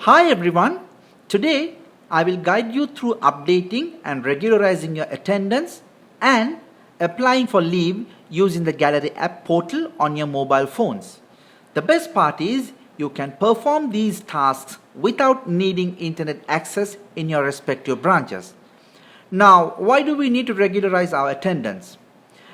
Hi everyone, today I will guide you through updating and regularizing your attendance and applying for leave using the Gallery app portal on your mobile phones. The best part is you can perform these tasks without needing internet access in your respective branches. Now, why do we need to regularize our attendance?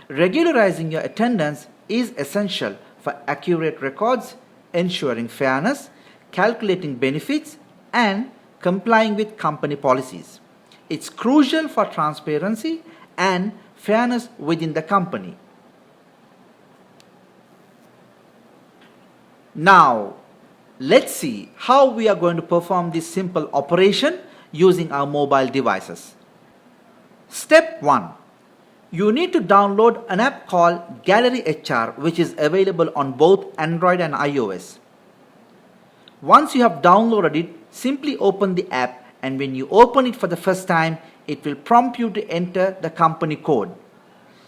Regularizing your attendance is essential for accurate records, ensuring fairness, calculating benefits, and complying with company policies. It's crucial for transparency and fairness within the company. Now, let's see how we are going to perform this simple operation using our mobile devices. Step 1. You need to download an app called Gallery HR, which is available on both Android and iOS. Once you have downloaded it, simply open the app, and when you open it for the first time, it will prompt you to enter the company code.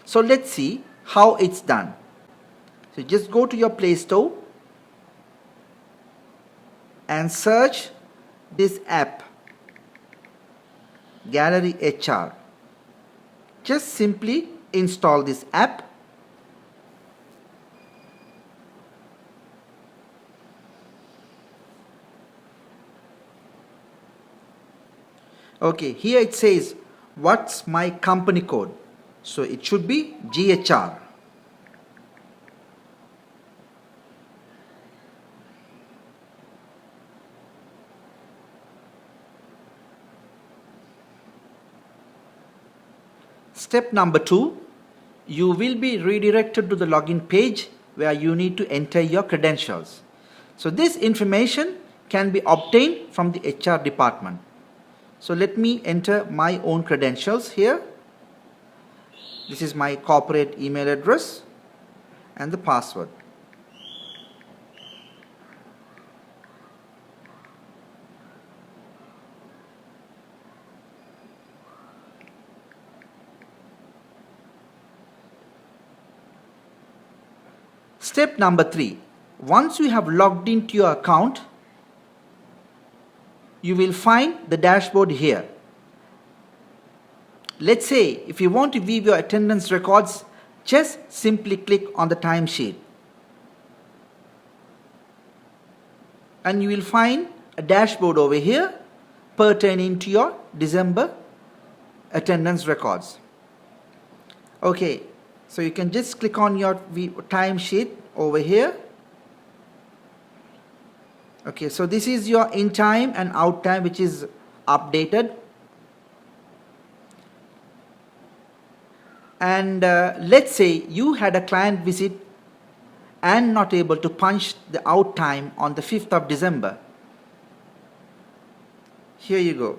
So let's see how it's done. So just go to your Play Store and search this app, Gallery HR. Just simply install this app. Okay, here it says, what's my company code? So it should be GHR. Step number 2, you will be redirected to the login page where you need to enter your credentials. So this information can be obtained from the HR department. So let me enter my own credentials here. This is my corporate email address and the password. Step number 3. Once you have logged into your account, you will find the dashboard here. Let's say if you want to view your attendance records, just simply click on the timesheet. And you will find a dashboard over here pertaining to your December attendance records. Okay, so you can just click on your timesheet over here. Okay, so this is your in time and out time, which is updated. And let's say you had a client visit and not able to punch the out time on the 5th of December. Here you go.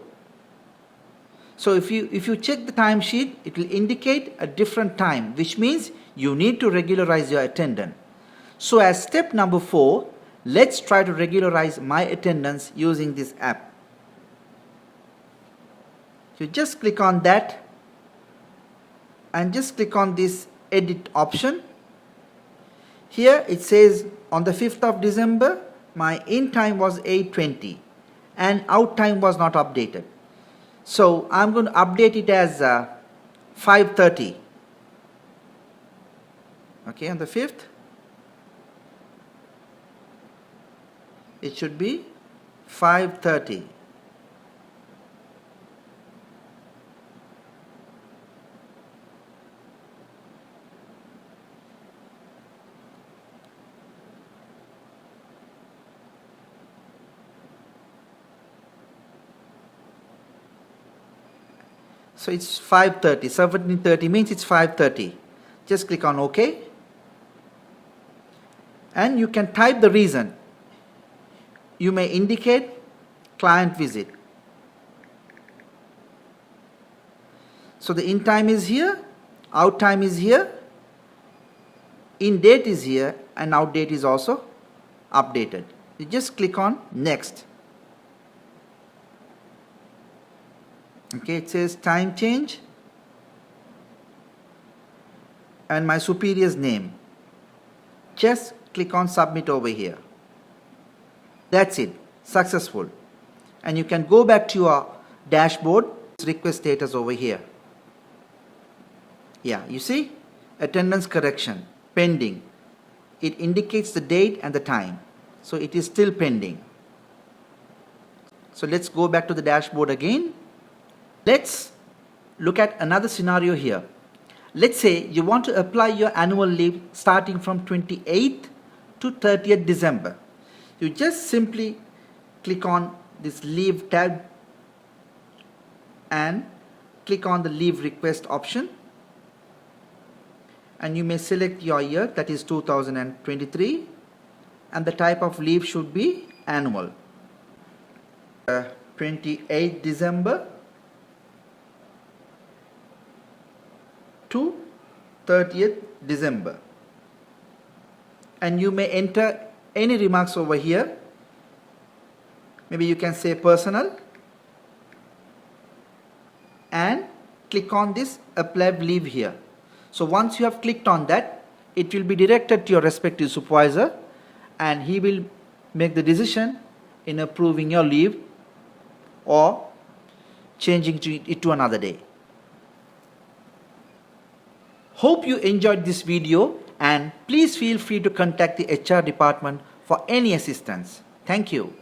So if you check the timesheet, it will indicate a different time, which means you need to regularize your attendance. So as step number 4, let's try to regularize my attendance using this app. You just click on that and just click on this edit option. Here it says on the 5th of December, my in time was 8:20 and out time was not updated. So I'm going to update it as 5:30. Okay, on the 5th. It should be 5:30. So it's 5:30. 17:30 means it's 5:30. Just click on OK. And you can type the reason. You may indicate client visit. So the in time is here, out time is here, in date is here, and out date is also updated. You just click on next. Okay, it says time change and my superior's name. Just click on submit over here. That's it, successful. and you can go back to your dashboard, request status over here. Yeah, you see, attendance correction, pending. It indicates the date and the time. So it is still pending. So let's go back to the dashboard again. Let's look at another scenario here. Let's say you want to apply your annual leave starting from 28th to 30th December. You just simply click on this leave tab and click on the leave request option, and you may select your year, that is 2023, and the type of leave should be annual. 28th December to 30th December, and you may enter any remarks over here. Maybe you can say personal and click on this apply leave here. So once you have clicked on that, it will be directed to your respective supervisor, and he will make the decision in approving your leave or changing it to another day. Hope you enjoyed this video, and please feel free to contact the HR department for any assistance. Thank you.